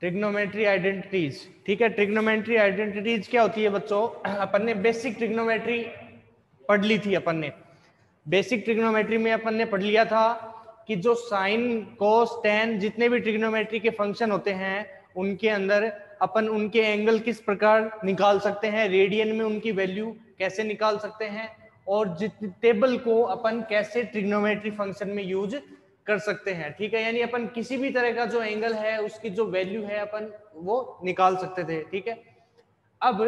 Trigonometry identities. ठीक है, trigonometry identities क्या होती है बच्चों? अपन ने बेसिक ट्रिग्नोमेट्री पढ़ ली थी। अपन ने बेसिक ट्रिग्नोमेट्री में अपन ने पढ़ लिया था कि जो साइन कोस टेन जितने भी ट्रिग्नोमेट्री के फंक्शन होते हैं उनके अंदर अपन उनके एंगल किस प्रकार निकाल सकते हैं, रेडियन में उनकी वैल्यू कैसे निकाल सकते हैं, और टेबल को अपन कैसे ट्रिग्नोमेट्री फंक्शन में यूज कर सकते हैं। ठीक है, यानी अपन किसी भी तरह का जो एंगल है उसकी जो वैल्यू है अपन वो निकाल सकते थे। ठीक है, अब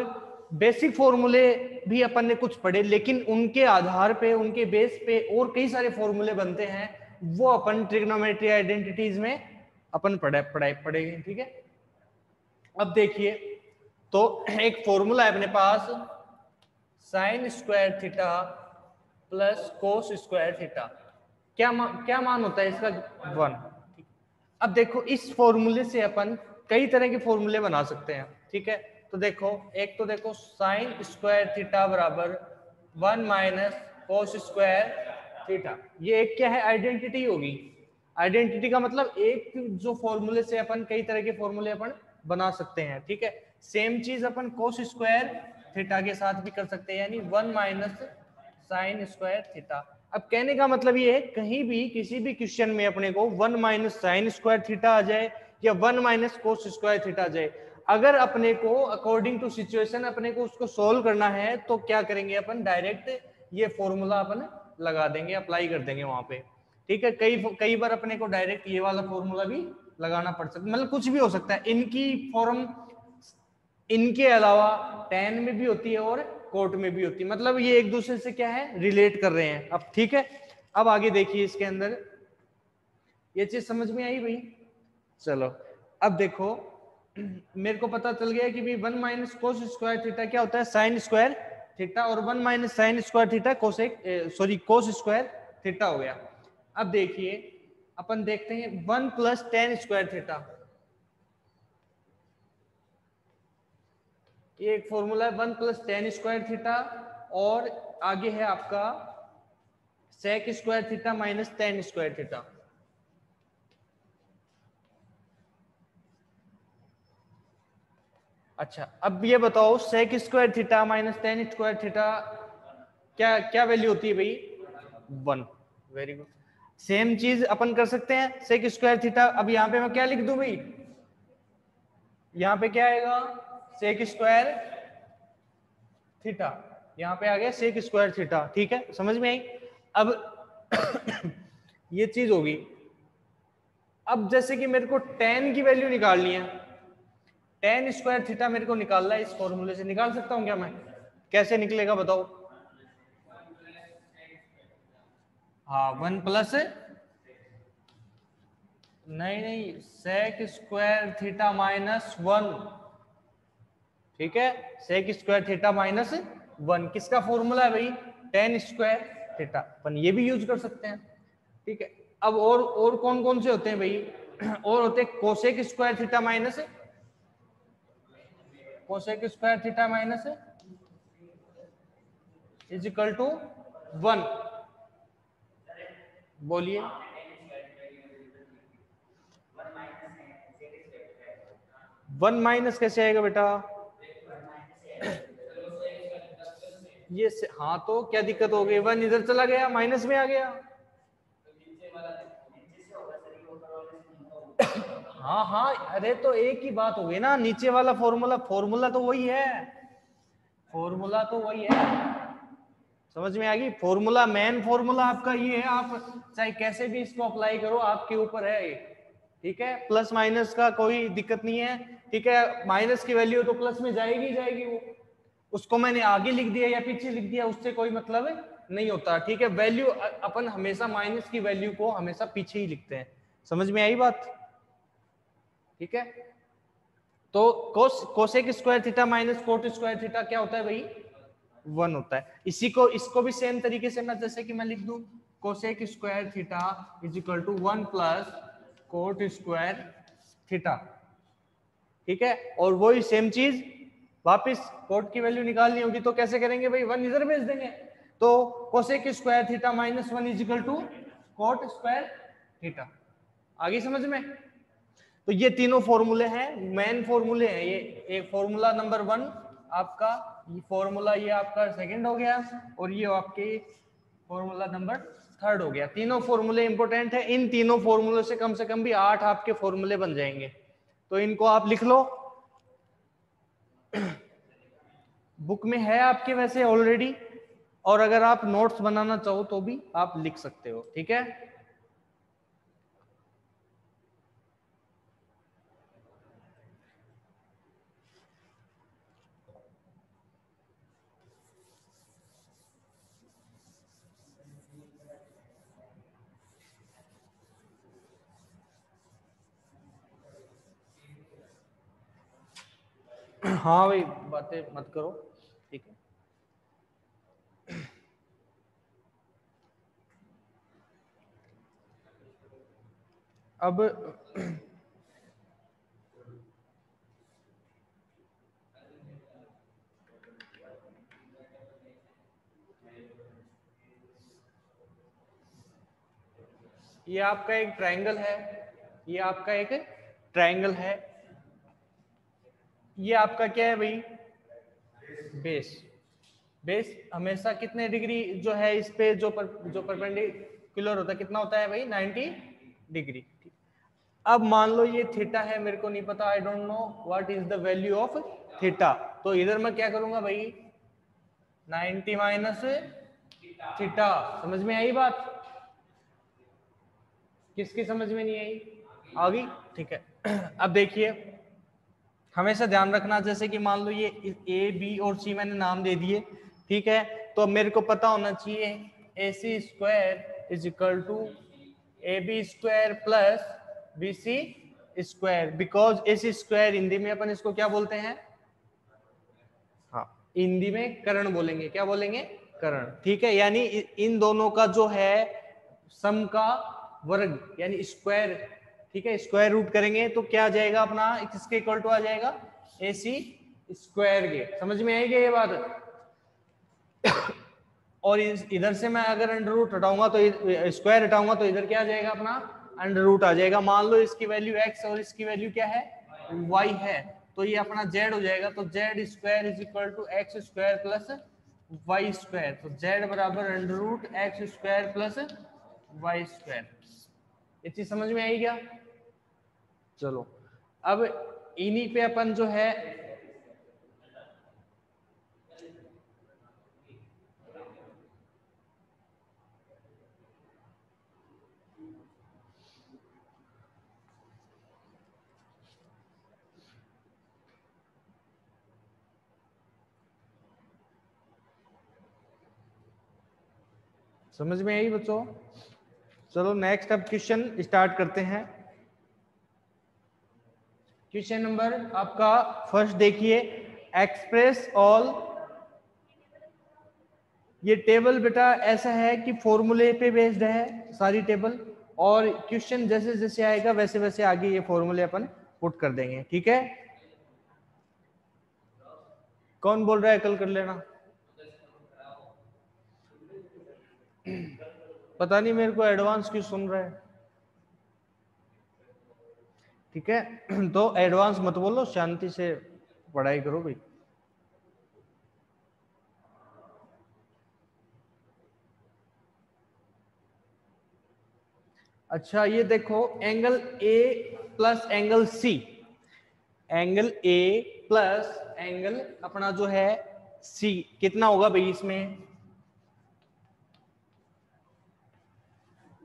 बेसिक फॉर्मूले भी अपन ने कुछ पढ़े, लेकिन उनके आधार पे, उनके बेस पे और कई सारे फॉर्मूले बनते हैं, वो अपन ट्रिग्नोमेट्री आइडेंटिटीज में अपन पढ़ेंगे। ठीक है, अब देखिए, तो एक फॉर्मूला है अपने पास, sine square theta plus cos square theta. क्या मान होता है इसका? 1। अब देखो, इस फॉर्मूले से अपन कई तरह के फॉर्मूले बना सकते हैं। ठीक है, तो देखो, एक तो देखो साइन स्क्वायर थीटा बराबर 1 माइनस कोस स्क्वायर थीटा, ये एक क्या है? आइडेंटिटी होगी। आइडेंटिटी का मतलब एक जो फॉर्मूले से अपन कई तरह के फॉर्मूले अपन बना सकते हैं। ठीक है, सेम चीज अपन कोस स्क्वायर थीटा के साथ भी कर सकते हैं, यानी 1 माइनस साइन स्क्वायर थीटा। अब कहने का मतलब ये है, कहीं भी किसी भी क्वेश्चन में अपने को 1 माइनस साइन स्क्वायर थीटा आ जाए या 1 माइनस कोस स्क्वायर थीटा आ जाए, अगर अपने को अकॉर्डिंग टू सिचुएशन अपने को उसको सोल्व करना है तो क्या करेंगे अपन? डायरेक्ट ये फॉर्मूला अपन लगा देंगे, अप्लाई कर देंगे वहां पे। ठीक है, कई बार अपने को डायरेक्ट ये वाला फॉर्मूला भी लगाना पड़ सकता है, मतलब कुछ भी हो सकता है। इनकी फॉर्म इनके अलावा टेन में भी होती है और कोट में भी होती है, मतलब ये एक दूसरे से क्या है? रिलेट कर रहे हैं। अब ठीक है, अब आगे देखिए, इसके अंदर ये चीज समझ में आई भाई? चलो, अब देखो, मेरे को पता चल गया कि भाई 1 माइनस कोस स्क्वायर थीटा क्या होता है? साइन स्क्वायर थीटा, और 1 minus sign square theta cos square theta हो गया। अब देखिए, अपन देखते हैं 1 प्लस टेन स्क्वायर थीटा, ये एक फॉर्मूला है 1 प्लस टेन स्क्वायर थीटा, और आगे है आपका sec square theta minus tan square theta. अच्छा, अब ये बताओ, sec square theta minus tan square theta क्या क्या वैल्यू होती है भाई? 1। Very good. सेम चीज अपन कर सकते हैं, सेक स्क्वायर थीटा। अब यहाँ पे मैं क्या लिख दूं भाई? यहाँ पे क्या आएगा? सेक स्क्वायर थीटा, यहाँ पे आ गया सेक स्क्वायर थीटा। ठीक है, समझ में आई? अब ये चीज होगी। अब जैसे कि मेरे को टेन की वैल्यू निकालनी है, टेन स्क्वायर थीटा मेरे को निकालना है, इस फॉर्मूले से निकाल सकता हूं क्या मैं? कैसे निकलेगा बताओ? हाँ, 1 प्लस, नहीं, सेक स्क्वायर थीटा माइनस 1। ठीक है, सेक स्क्वायर थीटा माइनस 1 किसका फॉर्मूला है भाई? Ten square theta. अपन ये भी यूज कर सकते हैं। ठीक है, अब और कौन कौन से होते हैं भाई? और होते हैं cosec square theta minus, cosec square theta minus is equal to 1। बोलिए। वन माइनस कैसे आएगा बेटा? ये हाँ, तो क्या दिक्कत हो गई? 1 इधर चला गया, माइनस में आ गया। हाँ हाँ, अरे तो एक ही बात हो गई ना, नीचे वाला फॉर्मूला तो वही है, फॉर्मूला तो वही है। समझ में आ गई? फॉर्मूला, मेन फॉर्मूला आपका ये है, आप चाहे कैसे भी इसको अप्लाई करो, आपके ऊपर है ये। ठीक है, प्लस माइनस का कोई दिक्कत नहीं है। ठीक है, माइनस की वैल्यू तो प्लस में जाएगी जाएगी, वो उसको मैंने आगे लिख दिया या पीछे लिख दिया उससे कोई मतलब नहीं होता। ठीक है, वैल्यू अपन हमेशा माइनस की वैल्यू को हमेशा पीछे ही लिखते हैं। समझ में आई बात? ठीक है, तो cosec square theta minus cot square theta क्या होता है भाई? 1 होता है। इसको भी सेम तरीके से मैं, जैसे कि मैं लिख दूं cosec square theta is equal to 1 plus cot square theta. ठीक है, और वही सेम चीज वापस कोट की वैल्यू निकालनी होगी तो कैसे करेंगे भाई? 1 इधर भेज देंगे, तो cosec square theta minus 1 is equal to cot square theta. आगे समझ में? तो ये तीनों फॉर्मूले हैं, मेन फॉर्मूले हैं ये। एक फॉर्मूला नंबर 1 आपका, ये फॉर्मूला ये आपका सेकंड हो गया, और ये आपके फॉर्मूला नंबर 3 हो गया। तीनों फॉर्मूले इंपॉर्टेंट है। इन तीनों फॉर्मूले से कम भी 8 आपके फॉर्मूले बन जाएंगे, तो इनको आप लिख लो। बुक में है आपके वैसे ऑलरेडी, और अगर आप नोट्स बनाना चाहो तो भी आप लिख सकते हो, ठीक है। हाँ भाई, बातें मत करो, ठीक है। अब ये आपका एक ट्रायंगल है, ये आपका एक ट्रायंगल है, ये आपका क्या है भाई, बेस। बेस हमेशा कितने डिग्री जो है इस पे जो परपेंडिकुलर होता है, कितना होता है भाई, 90 डिग्री। अब मान लो ये थीटा है, मेरे को नहीं पता, I don't know what is the value of theta. तो इधर मैं क्या करूंगा भाई, 90 माइनस थीटा। समझ में आई बात? किसकी समझ में नहीं आई? आ गई, ठीक है। अब देखिए, हमेशा ध्यान रखना, जैसे कि मान लो ये ए बी और सी मैंने नाम दे दिए, ठीक है। तो मेरे को पता होना चाहिए A C square is equal to A B square plus B C square, because A C square Hindi में अपन इसको क्या बोलते हैं, हाँ हिंदी में कर्ण बोलेंगे। क्या बोलेंगे? कर्ण, ठीक है। यानी इन दोनों का जो है सम का वर्ग यानी स्क्वायर, ठीक है। स्क्वायर रूट करेंगे तो क्या आ जाएगा अपना, इसके इक्वल टू आ जाएगा ए सी स्क्वायर के। समझ में आएगी ये बात? और इधर से मैं अगर अंडर रूट हटाऊंगा तो स्क्वायर हटाऊंगा तो इधर क्या आ जाएगा अपना, अंडर रूट आ जाएगा। मान लो इसकी वैल्यू x और इसकी वैल्यू क्या है, y है, तो ये अपना z हो जाएगा। तो z square is equal to X square plus Y square. तो z बराबर under root X square plus Y square. ये चीज समझ में आई क्या? चलो, अब इन्हीं पे अपन जो है समझ में आई बच्चों? चलो नेक्स्ट अब क्वेश्चन स्टार्ट करते हैं। क्वेश्चन नंबर आपका फर्स्ट देखिए, एक्सप्रेस ऑल। ये टेबल बेटा ऐसा है कि फॉर्मूले पे बेस्ड है सारी टेबल, और क्वेश्चन जैसे जैसे आएगा वैसे वैसे आगे ये फॉर्मूले अपन पुट कर देंगे, ठीक है। कौन बोल रहा है कल कर लेना? पता नहीं मेरे को एडवांस क्यों सुन रहा है, ठीक है। तो एडवांस मत बोलो, शांति से पढ़ाई करो भाई। अच्छा ये देखो, angle A plus angle C, angle A plus angle अपना जो है सी, कितना होगा भाई इसमें?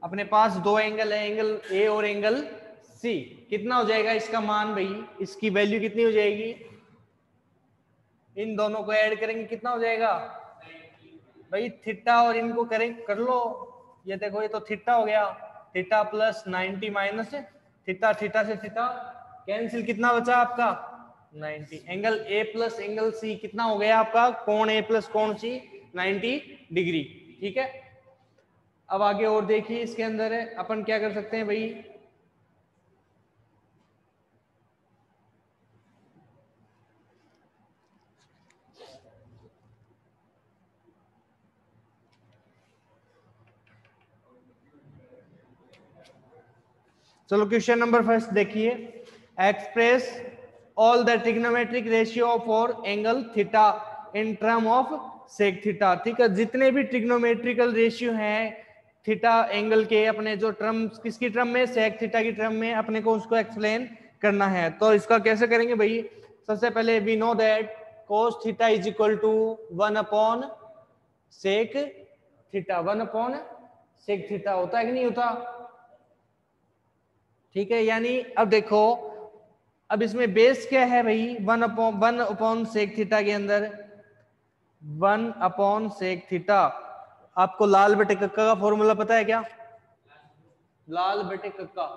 अपने पास दो एंगल है, एंगल ए और एंगल सी। कितना हो जाएगा इसका मान भाई, इसकी वैल्यू कितनी हो जाएगी? इन दोनों को ऐड करेंगे कितना हो जाएगा भाई, थीटा और इनको करें कर लो। ये देखो, ये तो थीटा हो गया, theta plus 90 minus theta, theta से थीटा कैंसिल, कितना बचा आपका 90। Angle A plus angle C कितना हो गया आपका, कोण ए प्लस कोण सी 90 डिग्री, ठीक है। अब आगे और देखिए, इसके अंदर है अपन क्या कर सकते हैं भाई, चलो क्वेश्चन नंबर फर्स्ट देखिए, express all the trigonometric ratio for angle theta in term of sec theta. ठीक है, जितने भी ट्रिग्नोमेट्रिकल रेशियो हैं थीटा एंगल के, अपने जो टर्म किसकी टर्म में, सेक थीटा की टर्म में, अपने को उसको एक्सप्लेन करना है। तो इसका कैसे करेंगे भाई, सबसे पहले we know that cos theta is equal to 1 upon sec theta, 1 upon sec theta होता है कि नहीं होता। ठीक है, यानी अब देखो, अब इसमें बेस क्या है भाई, 1 अपॉन सेक थीटा के अंदर 1 अपॉन सेक थीटा। आपको लाल बटे कक्का का फॉर्मूला पता है क्या, लाल बटे कक्का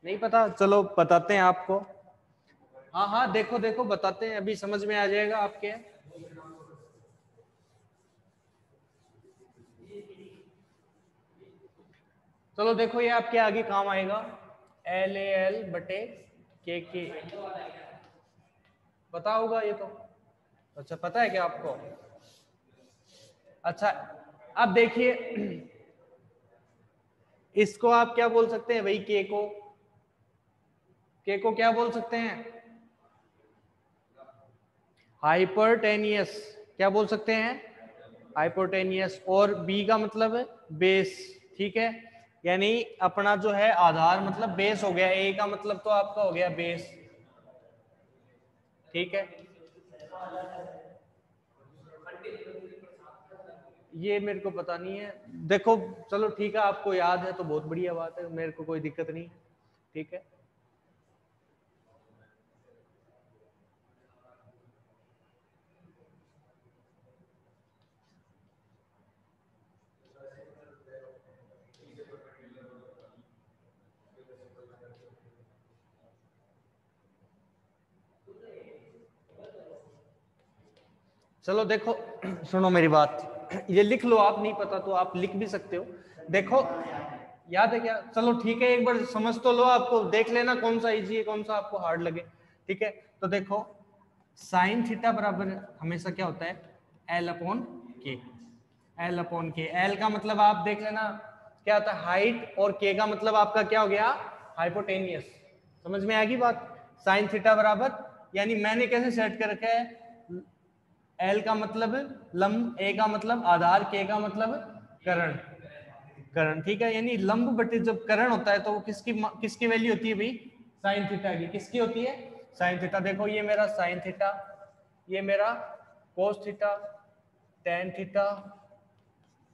नहीं पता, चलो बताते हैं आपको। हाँ हाँ देखो देखो बताते हैं, अभी समझ में आ जाएगा आपके। चलो देखो, ये आपके आगे काम आएगा, एल ए एल बटे के पता होगा ये तो। अच्छा पता है क्या आपको। अच्छा अब देखिए, इसको आप क्या बोल सकते हैं भाई, के को क्या बोल सकते हैं, हाइपरटेनियस। क्या बोल सकते हैं, हाइपोटेनियस। और बी का मतलब बेस। ठीक है, यानी अपना जो है आधार मतलब बेस हो गया, ए का मतलब तो आपका हो गया बेस। ठीक है, ये मेरे को पता नहीं है, देखो चलो ठीक है, आपको याद है तो बहुत बढ़िया बात है, मेरे को कोई दिक्कत नहीं। ठीक है, चलो देखो सुनो मेरी बात, ये लिख लो, आप नहीं पता तो आप लिख भी सकते हो। देखो याद है क्या, चलो ठीक है, एक बार समझ तो लो, आपको देख लेना कौन सा इजी है कौन सा आपको हार्ड लगे। ठीक है, तो देखो साइन थीटा बराबर हमेशा क्या होता है, एल अपॉन के। एल अपॉन के, एल का मतलब आप देख लेना क्या होता है, हाइट, और के का मतलब आपका क्या हो गया, हाइपोटेनियस। समझ में आएगी बात, साइन थीटा बराबर, यानी मैंने कैसे सेट कर रखा है, एल का मतलब लंब, ए का मतलब आधार, के का मतलब करण। करण ठीक है, यानी लंब बटे जब करण होता है तो वो किसकी वैल्यू होती है भाई, साइन थीटा की। किसकी होती है, साइन थीटा। देखो ये मेरा साइन थीटा, ये मेरा cos theta, tan theta,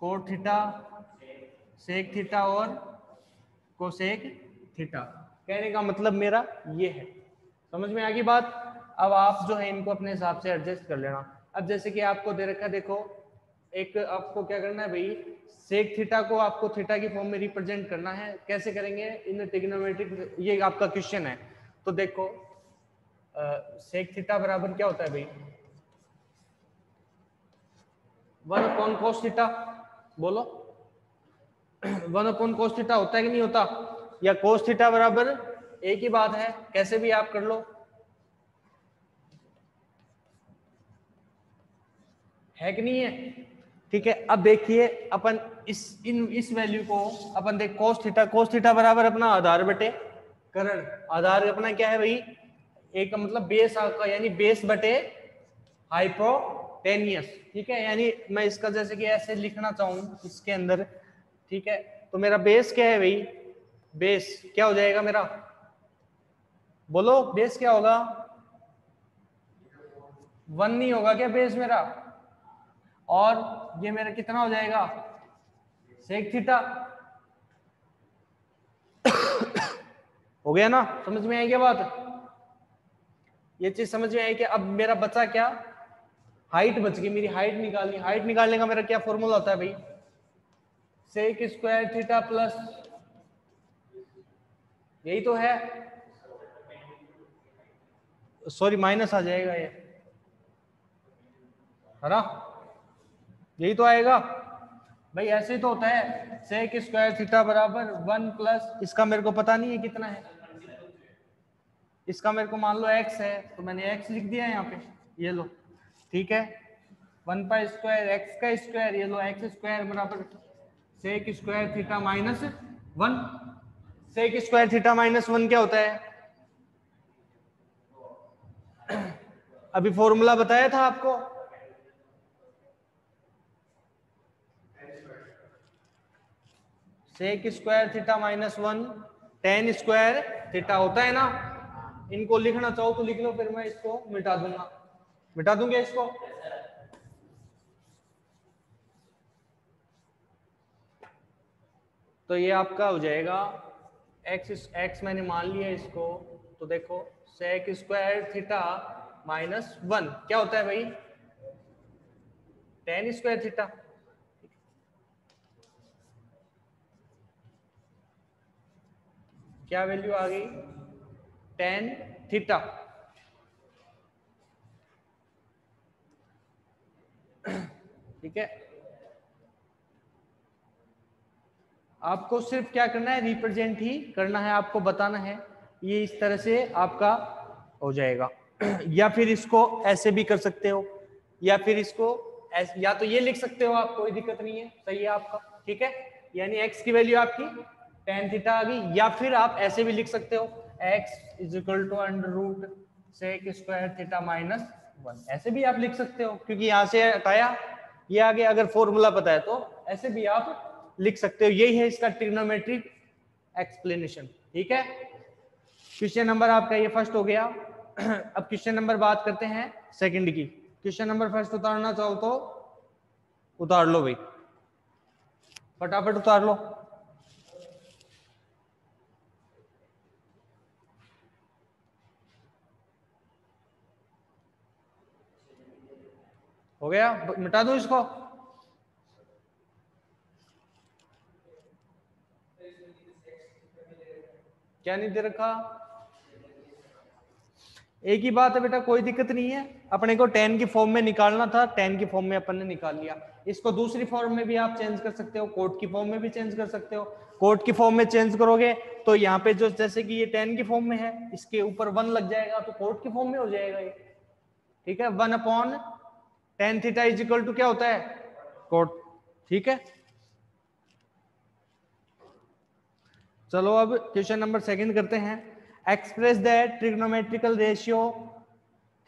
cot theta, sec theta और कोसेक थीटा। कहने का मतलब मेरा ये है, समझ में आ गई बात। अब आप जो है इनको अपने हिसाब से एडजस्ट कर लेना। अब जैसे कि आपको दे रखा है, देखो एक आपको क्या करना है भाई, सेक थीटा को आपको थीटा की फॉर्म में रिप्रेजेंट करना है। कैसे करेंगे, इन ट्रिग्नोमेट्रिक, ये आपका क्वेश्चन है। तो देखो सेक थीटा बराबर क्या होता है भाई, 1 अपॉन कोस थीटा, बोलो 1 अपॉन कोस थीटा होता है कि नहीं होता, या कोस थीटा बराबर एक ही बात है, कैसे भी आप कर लो, है कि नहीं है। ठीक है, अब देखिए अपन इस वैल्यू को अपन देख, कोस थीटा बराबर अपना आधार बटे करण। आधार अपना क्या है भाई, एक का मतलब बेस आपका, यानी बेस बटे हाइपोटेनियस। ठीक है, यानी मैं इसका जैसे कि ऐसे लिखना चाहूं इसके अंदर। ठीक है, तो मेरा बेस क्या है भाई, बेस क्या हो जाएगा मेरा, बोलो बेस क्या होगा, 1 नहीं होगा क्या बेस मेरा, और ये मेरा कितना हो जाएगा, सेक थीटा। हो गया ना, समझ में आई क्या बात, ये चीज समझ में आई कि अब मेरा बचा क्या, हाइट बच गई मेरी, हाइट निकालनी। हाइट निकालने का मेरा क्या फॉर्मूला होता है भाई, सेक स्क्वायर थीटा प्लस, यही तो है, सॉरी माइनस आ जाएगा ये, है ना, यही तो आएगा भाई, ऐसे ही तो होता है। सेक स्क्वायर थीटा बराबर 1 प्लस, इसका मेरे को पता नहीं है कितना है, इसका मेरे को मान लो x है तो मैंने x लिख दिया है यहाँ पे, ये लो। ठीक है, 1 का स्क्वायर x का स्क्वायर, ये लो x स्क्वायर बराबर sec square theta minus 1। Sec square theta minus 1 क्या होता है, अभी फॉर्मूला बताया था आपको, sec square theta minus 1 tan square theta होता है ना। इनको लिखना चाहो तो लिख लो, फिर मैं इसको मिटा दूंगा, मिटा दूंगा इसको। तो ये आपका हो जाएगा एक्स मैंने मान लिया इसको, तो देखो सेक स्क्वायर थीटा माइनस 1 क्या होता है भाई, टेन स्क्वायर थीटा। क्या वैल्यू आ गई, टेन थीटा। ठीक है, आपको सिर्फ क्या करना है, रिप्रेजेंट ही करना है, आपको बताना है। ये इस तरह से आपका हो जाएगा। या फिर इसको ऐसे भी कर सकते हो, या फिर इसको या तो ये लिख सकते हो आप, कोई दिक्कत नहीं है, सही है आपका। ठीक है, यानी x की वैल्यू आपकी टेन थीटा आ गई। या फिर आप ऐसे भी लिख सकते हो, x is equal to under root sec square theta minus 1, ऐसे भी आप लिख सकते हो, क्योंकि यहां से हटाया ये आगे, अगर फॉर्मूला पता है तो ऐसे भी आप लिख सकते हो। यही है इसका ट्रिग्नोमेट्रिक एक्सप्लेनेशन। ठीक है, क्वेश्चन नंबर आपका ये फर्स्ट हो गया। अब क्वेश्चन नंबर बात करते हैं सेकंड की। क्वेश्चन नंबर फर्स्ट उतारना चाहो तो उतार लो भाई, फटाफट उतार लो। हो गया, मिटा दो इसको। क्या नहीं दे रखा, एक ही बात है बेटा, कोई दिक्कत नहीं है। अपने को टेन की फॉर्म में निकालना था, टेन की फॉर्म में अपन ने निकाल लिया। इसको दूसरी फॉर्म में भी आप चेंज कर सकते हो, कोट की फॉर्म में भी चेंज कर सकते हो। कोट की फॉर्म में चेंज करोगे तो यहाँ पे जो जैसे कि ये टेन की फॉर्म में है, इसके ऊपर वन लग जाएगा, तो कोट की फॉर्म में हो जाएगा ये। ठीक है, one upon tan theta is equal to क्या होता है, कोट। ठीक है, चलो अब क्वेश्चन नंबर सेकंड करते हैं। एक्सप्रेस दैट ट्रिग्नोमेट्रिकल रेशियो,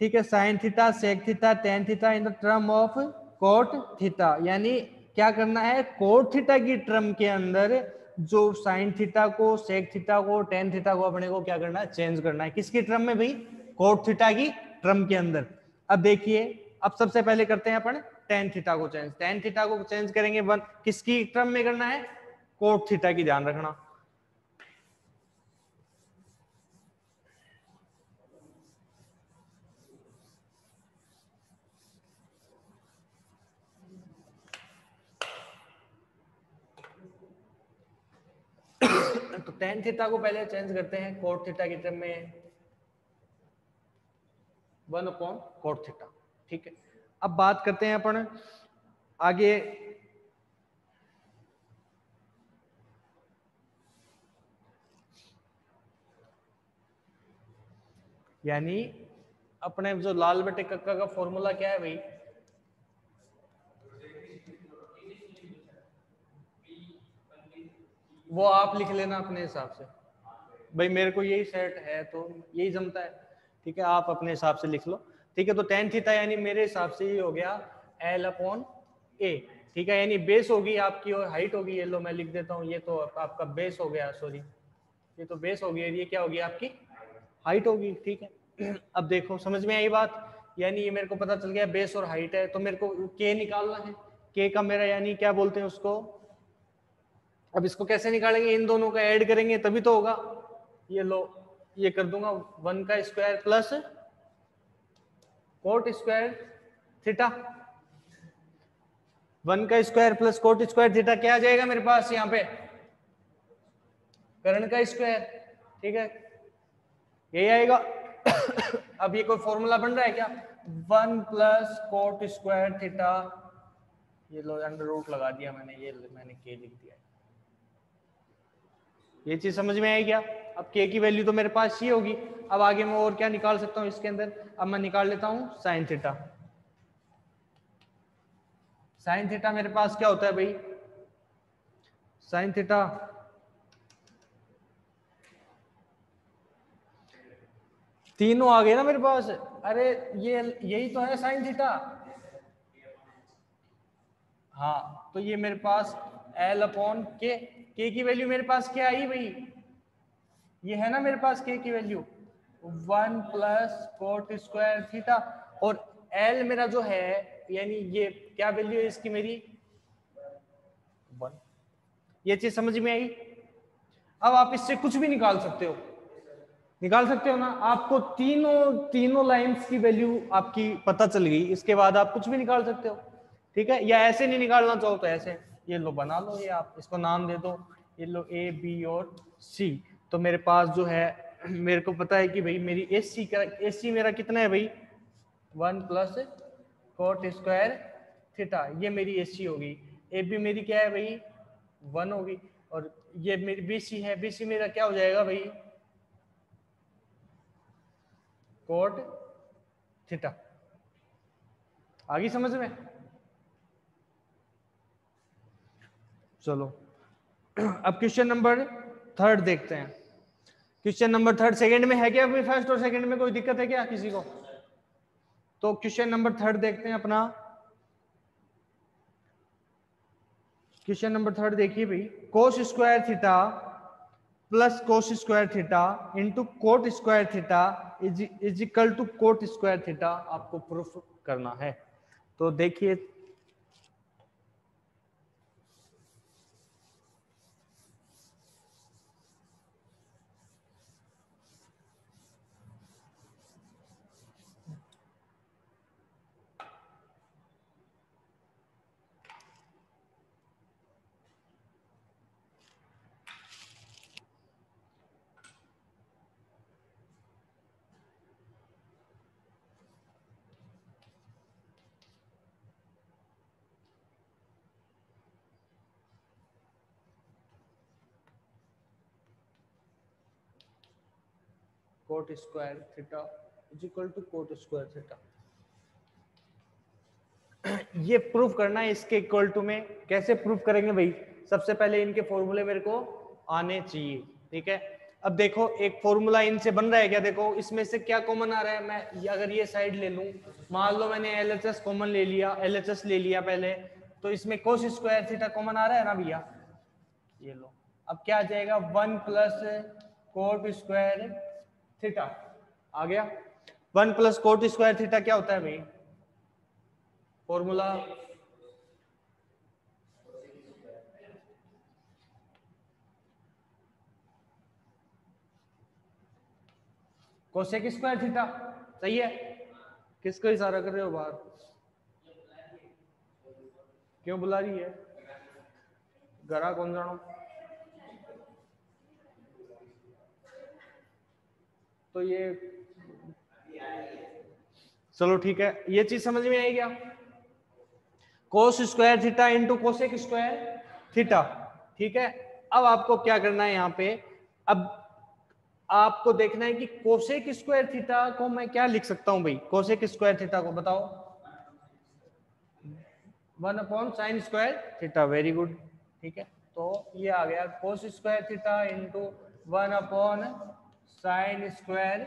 ठीक है, sine theta sec theta tan theta in the term of cot theta. यानी क्या करना है, कोट थीटा की टर्म के अंदर जो साइन थीटा को सेक थीटा को टेन थीटा को अपने को क्या करना है, चेंज करना है। किसकी टर्म में भाई, कोट थीटा की टर्म के अंदर। अब देखिए, अब सबसे पहले करते हैं अपन टेन थीटा को चेंज। टेन थीटा को चेंज करेंगे वन, किसकी टर्म में करना है, कोट थीटा की, ध्यान रखना। तो टेन थीटा को पहले चेंज करते हैं कोट थीटा की टर्म में, वन अपॉन कोट थीटा। ठीक है, अब बात करते हैं अपन आगे। यानी अपने जो लाल बटे कक्का का फॉर्मूला क्या है भाई, वो आप लिख लेना अपने हिसाब से। भाई मेरे को यही सेट है तो यही जमता है। ठीक है, आप अपने हिसाब से लिख लो। ठीक है, तो टेन थीटा यानी मेरे हिसाब से ये हो गया एल अपॉन ए। ठीक है, यानी बेस होगी आपकी और हाइट होगी, ये लो मैं लिख देता हूँ, ये तो आपका बेस हो गया, सॉरी ये तो बेस हो गया, ये क्या होगी आपकी हाइट होगी। ठीक है, अब देखो समझ में आई बात। यानी ये मेरे को पता चल गया बेस और हाइट है, तो मेरे को के निकालना है। के का मेरा यानी क्या बोलते हैं उसको, अब इसको कैसे निकालेंगे, इन दोनों का ऐड करेंगे तभी तो होगा। ये लो, ये कर दूंगा वन का square plus cot square theta. One का square plus cot square theta क्या आ जाएगा मेरे पास यहाँ पे, कर्ण का स्क्वायर। ठीक है, यही आएगा। अब ये कोई फॉर्मूला बन रहा है क्या, one plus cot square theta, ये लो अंडर रूट लगा दिया मैंने, ये मैंने के लिख दिया। ये चीज समझ में आई क्या, अब के की वैल्यू तो मेरे पास ये होगी। अब आगे मैं और क्या निकाल सकता हूँ इसके अंदर, अब मैं निकाल लेता हूँ साइन थीटा। साइन थीटा मेरे पास क्या होता है भाई, साइन थीटा तीनों आ गए ना मेरे पास। अरे ये यही तो है साइन थीटा। हाँ तो ये मेरे पास एल अपॉन के की वैल्यू मेरे पास क्या आई भाई, ये है ना मेरे पास के की value 1 plus cot square theta, और एल मेरा जो है यानी ये क्या वैल्यू है इसकी मेरी 1। ये चीज समझ में आई। अब आप इससे कुछ भी निकाल सकते हो, निकाल सकते हो ना, आपको तीनों तीनों लाइंस की वैल्यू आपकी पता चल गई, इसके बाद आप कुछ भी निकाल सकते हो। ठीक है, या ऐसे नहीं निकालना चाहो तो ऐसे ये लो बना लो, ये आप इसको नाम दे दो, ये लो ए बी और सी। तो मेरे पास जो है मेरे को पता है कि भाई मेरी एस सी मेरा कितना है भाई 1 प्लस कोट स्क्वायर थीटा, ये मेरी एस सी होगी। ए बी मेरी क्या है भाई 1 होगी, और ये मेरी बी सी है, बी सी मेरा क्या हो जाएगा भाई कोट थीटा। आगे समझ में। चलो अब क्वेश्चन नंबर 3 देखते हैं। क्वेश्चन नंबर 3 सेकंड में है क्या, अभी फर्स्ट और सेकंड में कोई दिक्कत है क्या किसी को? तो क्वेश्चन नंबर 3 देखते हैं अपना। क्वेश्चन नंबर 3 देखिए भाई, cos square theta plus cos square theta into cot square theta is equal to cot square theta आपको प्रूफ करना है। तो देखिए cot square theta is equal to cot square theta, ये प्रूफ करना है इसके इक्वल टू में। कैसे प्रूफ करेंगे भाई, सबसे पहले इनके फॉर्मूले मेरे को आने चाहिए। ठीक है, अब देखो एक फॉर्मूला इनसे बन रहा है क्या, देखो इसमें से क्या कॉमन आ रहा है, मैं अगर ये साइड ले लूं, मान लो मैंने एलएचएस कॉमन ले लिया, एलएचएस ले लिया पहले, तो इसमें कोस स्क्वायर थीटा कॉमन आ रहा है ना भैया, ये लो। अब क्या आ जाएगा 1 प्लस कोट स्क्वायर थीटा आ गया। 1 प्लस कोट स्क्वायर थीटा क्या होता है भाई फॉर्मूला, कोसेक स्क्वायर थीटा। सही है, किसको इशारा कर रहे हो बाहर, क्यों बुला रही है, गरा कौन जानो। तो ये चलो ठीक है, ये चीज समझ में आई क्या, कोस square theta into cosec square theta. ठीक है, अब आपको क्या करना है यहाँ पे, अब आपको देखना है कि कोसेक स्क्वायर थीटा को मैं क्या लिख सकता हूं भाई, कोसेक स्क्वायर थीटा को बताओ 1 upon sine square theta, very good. ठीक है, तो ये आ गया कोस square theta into 1 upon sine square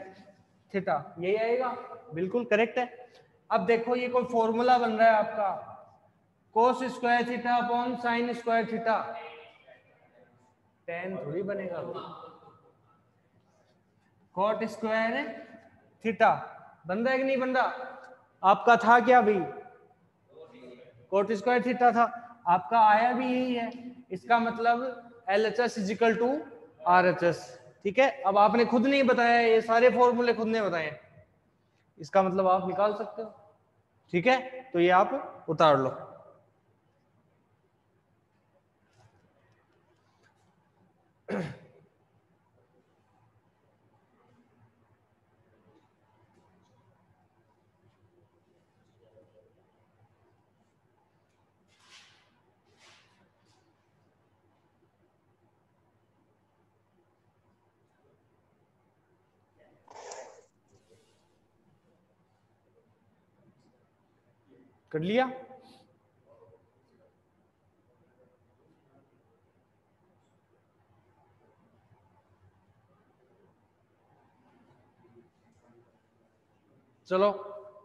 theta, यही आएगा, बिल्कुल करेक्ट है। अब देखो ये कोई फॉर्मूला बन रहा है आपका, कोस square theta upon sine square theta, ten थोड़ी बनेगा, कॉट स्क्वायर थीटा बन रहा है कि नहीं बन रहा, आपका था क्या भाई कोट स्क्वायर थीटा था, आपका आया भी यही है, इसका मतलब L H S is equal to R H S. ठीक है, अब आपने खुद नहीं बताया, ये सारे फॉर्मूले खुद ने बताए, इसका मतलब आप निकाल सकते हो। ठीक है, तो ये आप उतार लो। कर लिया, चलो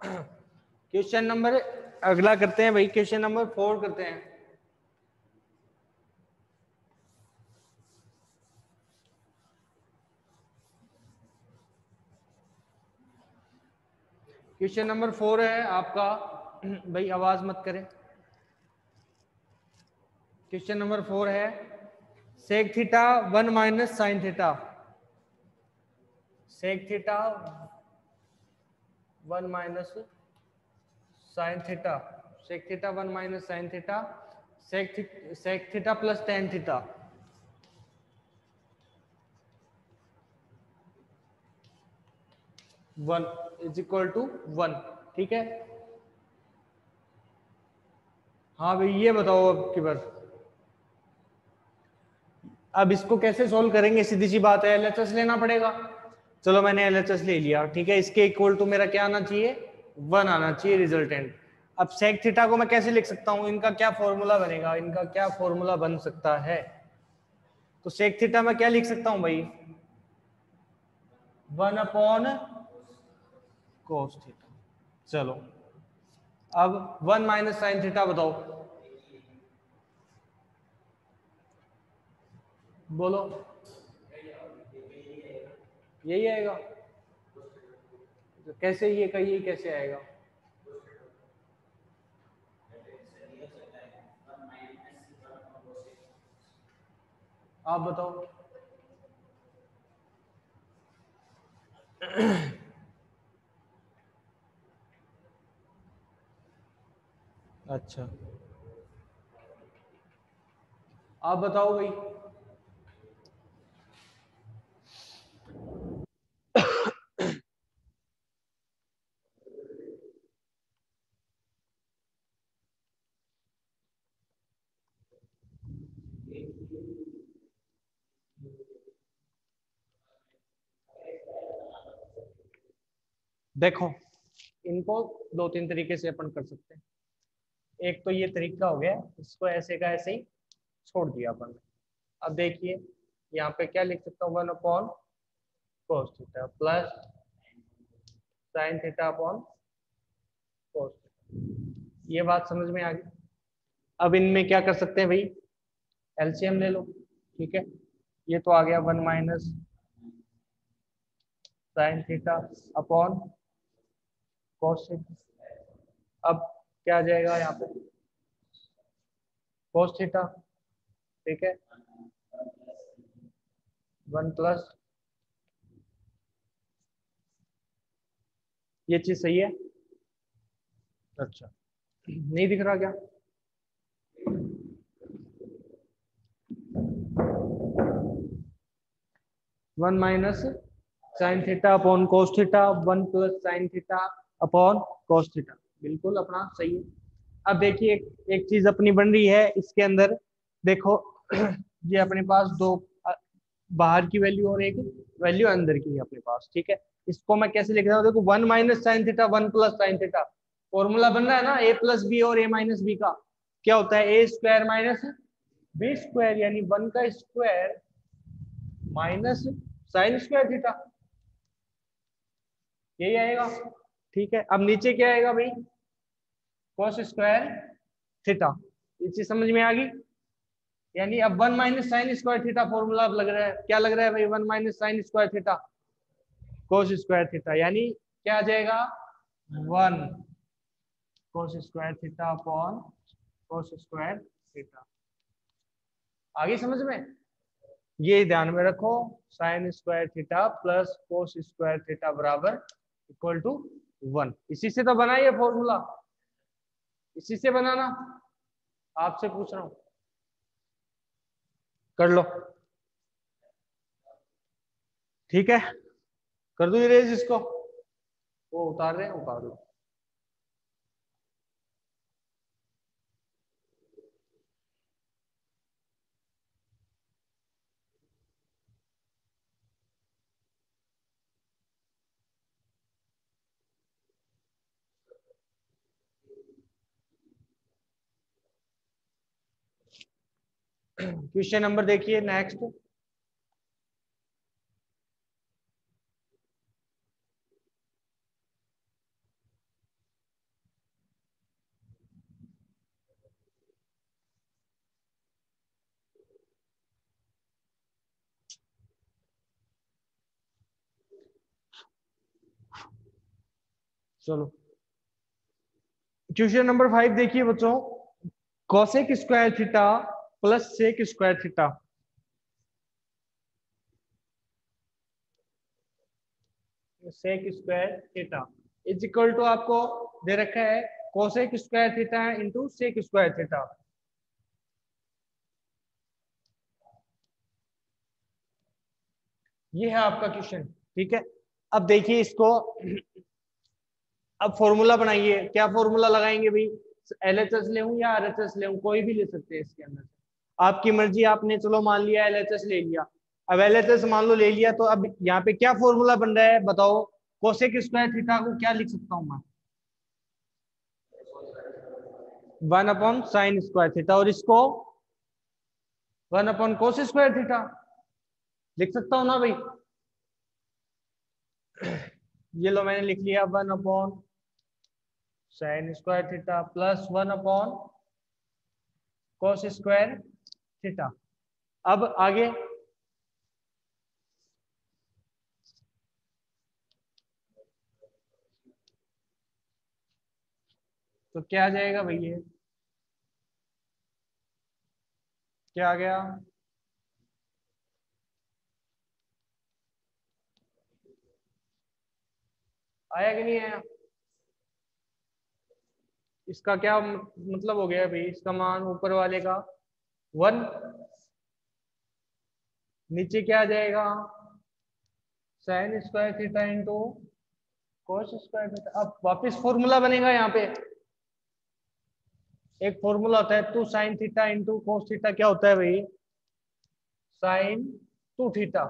क्वेश्चन नंबर अगला करते हैं भाई, क्वेश्चन नंबर 4 करते हैं। क्वेश्चन नंबर 4 है आपका भाई, आवाज मत करें। क्वेश्चन नंबर 4 है sec theta 1 minus sine theta, sec theta 1 minus sine theta, sec theta 1 minus sine theta, sec theta plus tan theta. One is equal to 1, ठीक है। हाँ भाई ये बताओ अब की बार, अब इसको कैसे सोल्व करेंगे? सीधी सी बात है, एलएचएस लेना पड़ेगा। चलो मैंने एलएचएस ले लिया, ठीक है। इसके इक्वल टू मेरा क्या आना चाहिए? 1 आना चाहिए रिजल्टेंट। अब सेक थीटा को मैं कैसे लिख सकता हूँ? इनका क्या फॉर्मूला बनेगा? इनका क्या फॉर्मूला बन सकता है? तो सेक थीटा में क्या लिख सकता हूँ भाई? 1 अपॉन कोस थीटा। चलो अब 1 माइनस साइन थीटा बताओ, बोलो। यही आएगा? तो कैसे ये कहिए, कैसे आएगा? आप बताओ। अच्छा आप बताओ भाई। देखो इनको दो तीन तरीके से अपन कर सकते हैं। एक तो ये तरीका हो गया, इसको ऐसे का ऐसे ही छोड़ दिया अपन ने। अब देखिए यहाँ पे क्या लिख सकता हूँ? 1 upon cos theta plus sine theta upon cos theta. ये बात समझ में आ गई। अब इनमें क्या कर सकते हैं भाई? एलसीएम ले लो, ठीक है। ये तो आ गया 1 minus sine theta upon cos theta. अब क्या आ जाएगा यहाँ पे? कोस थीटा, ठीक है। 1 प्लस, ये चीज सही है? अच्छा नहीं दिख रहा क्या? 1 minus sine theta upon cos theta, 1 plus sine theta upon cos theta, बिल्कुल अपना सही है। अब देखिए एक चीज अपनी बन रही है इसके अंदर, देखो ये अपने पास दो बाहर की वैल्यू और एक वैल्यू अंदर की है अपने पास, ठीक है। इसको मैं कैसे लिख रहा हूँ? देखो 1 minus sine theta 1 plus sine theta, formula बन रहा है ना ए प्लस बी और ए माइनस बी का। क्या होता है? ए स्क्वायर माइनस बी स्क्वायर, यानी 1 का square minus sign square theta, यही आएगा, ठीक है। अब नीचे क्या आएगा भाई? Cos square theta. ये चीज समझ में आ गई? यानी अब 1 minus sign square theta formula अब लग रहा है, क्या लग रहा है भाई? 1 minus sign square theta cos square theta, यानी क्या आ जाएगा? 1 कोस स्क्वायर थीटा अपॉन कोस स्क्वायर थीटा। आगे समझ में? ये ध्यान में रखो, sign square theta plus cos square theta बराबर इक्वल टू 1। इसी से तो बना ये फॉर्मूला, इसी से बनाना, आपसे पूछ रहा हूं, कर लो, ठीक है। कर दो इरेज इसको, वो उतार रहे हैं, उतार लो। क्वेश्चन नंबर देखिए नेक्स्ट। चलो क्वेश्चन नंबर 5 देखिए बच्चों, cosec square theta plus sec square theta. Sec square theta is equal to आपको दे रखा है cosec square theta into sec square theta. ये है आपका क्वेश्चन, ठीक है। अब देखिए इसको, अब फॉर्मूला बनाइए। क्या फॉर्मूला लगाएंगे भाई? एलएचएस ले या आरएचएस ले, कोई भी ले सकते हैं इसके अंदर से, आपकी मर्जी। आपने चलो मान लिया एलएचएस ले लिया, अब एलएचएस मान लो ले लिया, तो अब यहाँ पे क्या फॉर्मूला बन रहा है बताओ? कोसेक स्क्वायर थीटा को क्या लिख सकता हूँ मैं? 1/sin स्क्वायर थीटा, और इसको 1/cos स्क्वायर थीटा लिख सकता हूँ ना भाई? ये लो मैंने लिख लिया 1/sin square theta plus 1/cos square theta. अब आगे तो क्या आ जाएगा भाई? ये क्या आ गया? आया कि नहीं आया? इसका क्या मतलब हो गया भाई? इसका मान ऊपर वाले का 1, नीचे क्या आ जाएगा? Sign square theta into cos square theta. अब वापस फॉर्मूला बनेगा यहाँ पे। एक फॉर्मूला होता है 2 sine theta into cos theta. क्या होता है भाई? Sign 2 theta.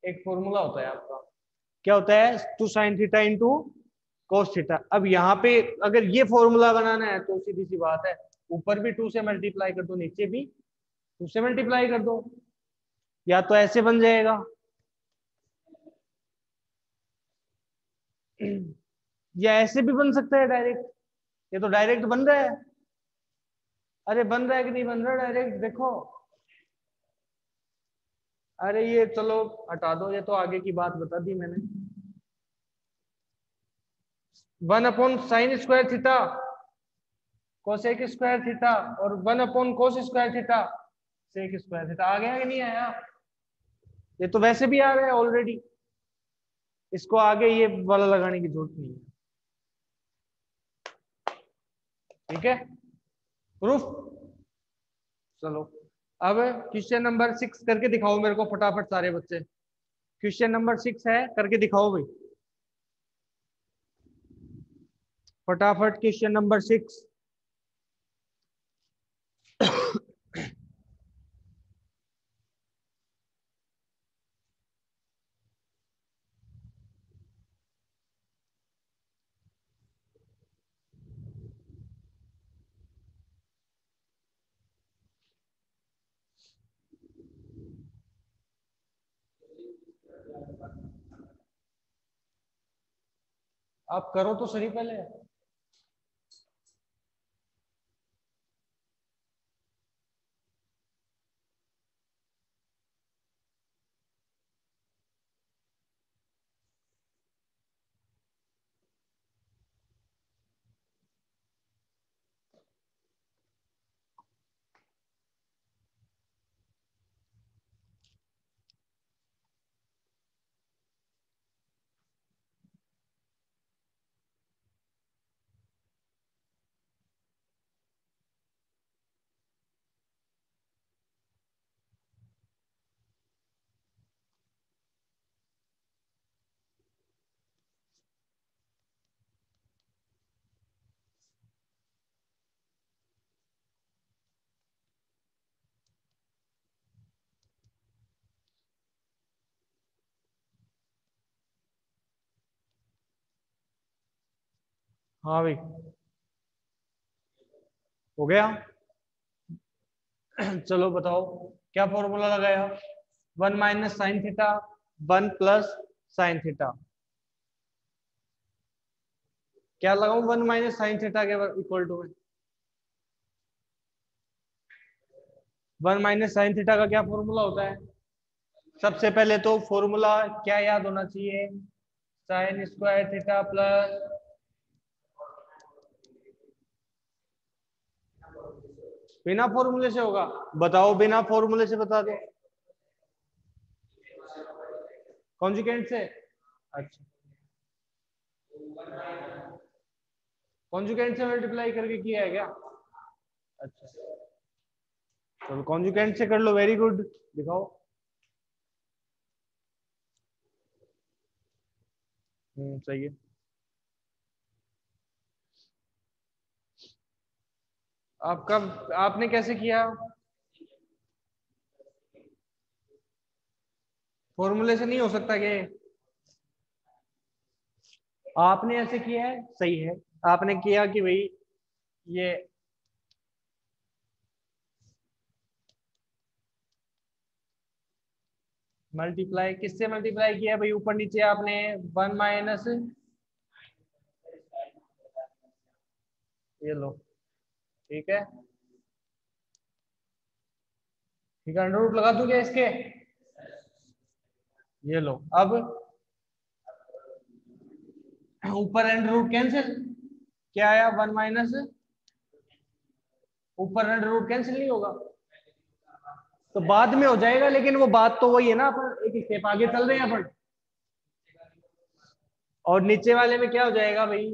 एक फॉर्मूला होता है आपका, क्या होता है? 2 sine theta into cos theta. अब यहाँ पे अगर ये फॉर्मूला बनाना है तो सीधी सी बात है, ऊपर भी 2 से मल्टीप्लाई कर दो, नीचे भी 2 से मल्टीप्लाई कर दो। या तो ऐसे बन जाएगा, या ऐसे भी बन सकता है डायरेक्ट। ये तो डायरेक्ट बन रहा है। अरे बन रहा है कि नहीं बन रहा डायरेक्ट? देखो, अरे ये चलो हटा दो, ये तो आगे की बात बता दी मैंने। 1/sin square theta cosec square theta और 1/cos square theta sec square theta. आ गया कि नहीं आया? ये तो वैसे भी आ रहा है ऑलरेडी, इसको आगे ये वाला लगाने की जरूरत नहीं है, ठीक है। प्रूफ। चलो अब क्वेश्चन नंबर 6 करके दिखाओ मेरे को फटाफट सारे बच्चे। क्वेश्चन नंबर 6 है, करके दिखाओ भाई फटाफट। Question number 6। आप करो तो सही पहले। हाँ भाई हो गया। चलो बताओ क्या फॉर्मूला लगाया? 1 - sin थीटा 1 + sin थीटा। क्या लगाऊं 1 - sin थीटा के इक्वल टू में? 1 - sin थीटा का क्या फॉर्मूला होता है? सबसे पहले तो फॉर्मूला क्या याद होना चाहिए? साइन स्क्वायर थीटा प्लस बिना फॉर्मूले से होगा? बताओ, बिना फॉर्मूले से बता दो। कॉन्जुगेंट से? अच्छा, कॉन्जुगेंट से मल्टीप्लाई करके किया है क्या? अच्छा, चलो कॉन्जुगेंट से कर लो, वेरी गुड, दिखाओ। सही है। आपका, आपने कैसे किया? फॉर्मूले से नहीं हो सकता क्या? आपने ऐसे किया है, सही है। आपने किया कि भाई ये मल्टीप्लाई, किससे मल्टीप्लाई किया भाई? ऊपर नीचे आपने 1 माइनस, ये लो, ठीक है, ठीक है, अंडर रूट लगा दूं क्या इसके? ये लो, अब ऊपर अंडर रूट कैंसिल, क्या आया? 1 माइनस, ऊपर अंडर रूट कैंसिल नहीं होगा तो बाद में हो जाएगा, लेकिन वो बात तो वही है ना, अपन एक स्टेप आगे चल रहे हैं अपन। और नीचे वाले में क्या हो जाएगा भाई?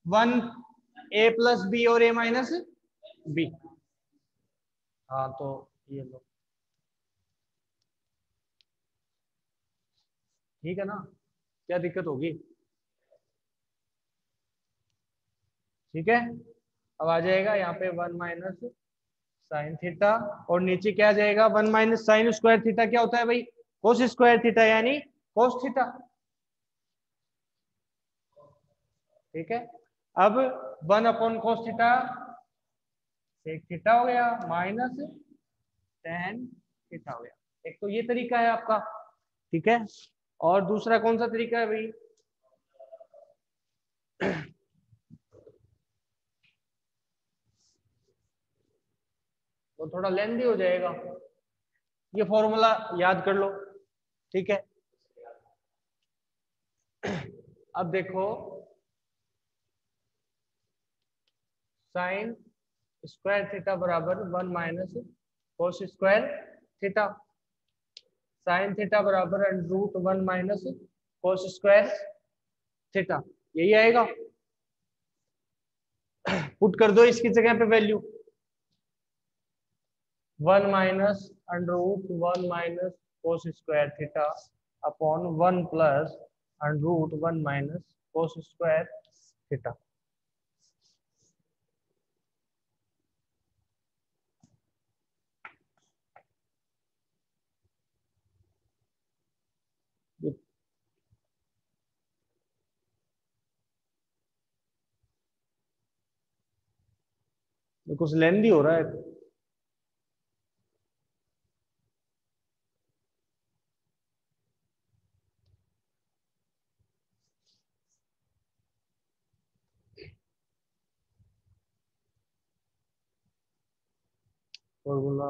1 ए प्लस बी और ए माइनस बी। हाँ तो ये लो, ठीक है ना? क्या दिक्कत होगी? ठीक है, अब आ जाएगा यहाँ पे 1 माइनस साइन थीटा, और नीचे क्या आ जाएगा? 1 माइनस साइन स्क्वायर थीटा। क्या होता है भाई? कोस स्क्वायर थीटा, यानी कोस थीटा। ठीक है, अब 1 upon cos theta sec theta हो गया, माइनस टेन थीटा हो गया। एक तो ये तरीका है आपका, ठीक है। और दूसरा कौन सा तरीका है भाई? वो थोड़ा लेंदी हो जाएगा, ये फॉर्मूला याद कर लो, ठीक है। अब देखो, साइन स्क्वायर थीटा बराबर 1 minus cos square theta, sine theta बराबर root 1 minus cos square theta, यही आएगा। पुट कर दो इसकी जगह पे value, 1 minus under root 1 minus cos square theta upon 1 plus under root 1 minus cos square theta. कुछ लेंदी हो रहा है। फॉर्मूला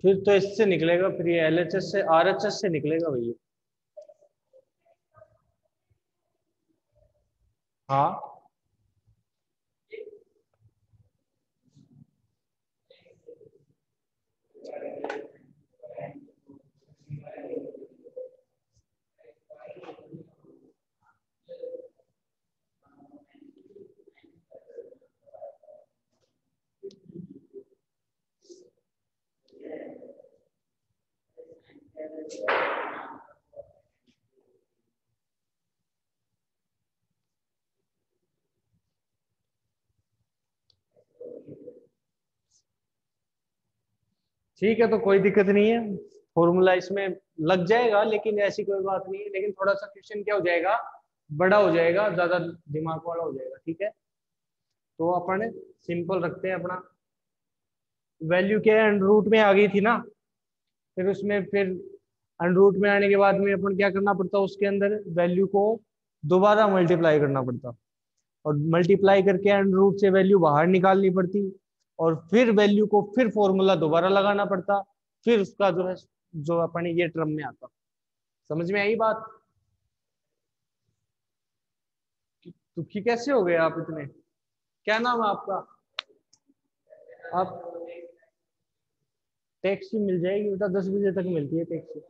फिर तो इससे निकलेगा, फिर ये एलएचएस से आरएचएस से निकलेगा भैया। हाँ, ठीक है, तो कोई दिक्कत नहीं है, फॉर्मूला इसमें लग जाएगा, लेकिन ऐसी कोई बात नहीं है। लेकिन थोड़ा सा क्वेश्चन क्या हो जाएगा, बड़ा हो जाएगा, ज्यादा दिमाग वाला हो जाएगा, ठीक है। तो अपन सिंपल रखते हैं अपना, वैल्यू क्या है, अंडर रूट में आ गई थी ना, फिर उसमें फिर अंडर रूट में आने के बाद में अपन क्या करना पड़ता, उसके अंदर वैल्यू को दोबारा मल्टीप्लाई करना पड़ता, और मल्टीप्लाई करके अंडर रूट से वैल्यू बाहर निकालनी पड़ती, और फिर वैल्यू को फिर फॉर्मूला दोबारा लगाना पड़ता, फिर उसका जो है, जो अपन ये टर्म में आता। समझ में आई बात? दुखी कैसे हो गए आप इतने? क्या नाम है आपका? आप टैक्सी मिल जाएगी बेटा, 10 बजे तक मिलती है टैक्सी।